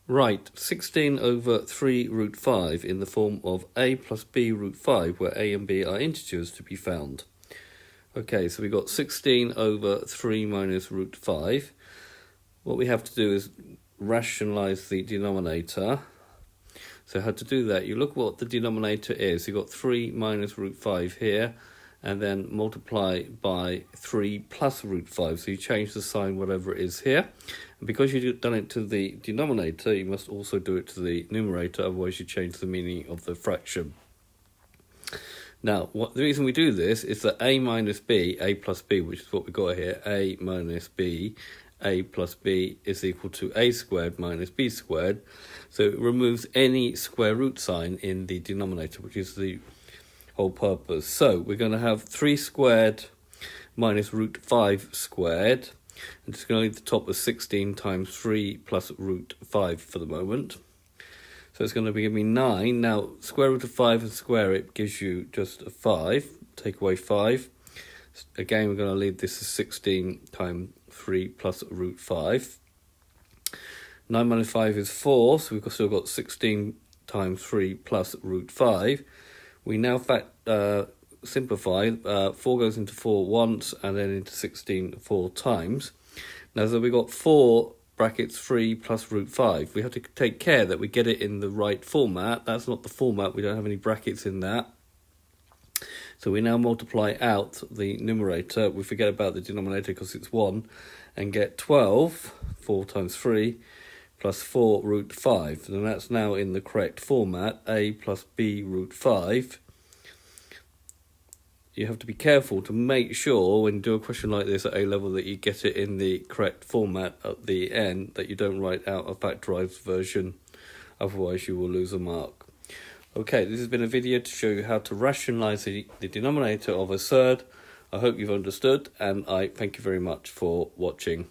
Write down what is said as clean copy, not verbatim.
Right, 16 over 3 root 5 in the form of a plus b root 5, where a and b are integers to be found. Okay, so we've got 16 over 3 minus root 5. What we have to do is rationalise the denominator. So how to do that, you look what the denominator is. You've got 3 minus root 5 here, and then multiply by 3 plus root 5. So you change the sign, whatever it is here. And because you've done it to the denominator, you must also do it to the numerator, otherwise you change the meaning of the fraction. Now, the reason we do this is that a minus b, a plus b, which is what we've got here, a minus b, a plus b is equal to a squared minus b squared. So it removes any square root sign in the denominator, which is the whole purpose. So we're going to have 3 squared minus root 5 squared. I'm just going to leave the top as 16 times 3 plus root 5 for the moment. So it's going to give me 9. Now, square root of 5 and square it gives you just a 5. Take away 5. Again, we're going to leave this as 16 times 3 plus root 5. 9 minus 5 is 4, so we've still got 16 times 3 plus root 5. We now simplify. 4 goes into 4 once and then into 16 4 times. Now, so we've got 4 brackets 3 plus root 5. We have to take care that we get it in the right format. That's not the format. We don't have any brackets in that. So we now multiply out the numerator. We forget about the denominator because it's 1. And get 12, 4 times 3, plus 4 root 5. And that's now in the correct format, a plus b root 5. You have to be careful to make sure when you do a question like this at A-level that you get it in the correct format at the end, that you don't write out a factorised version, otherwise you will lose a mark. Okay, this has been a video to show you how to rationalise the denominator of a third. I hope you've understood, and I thank you very much for watching.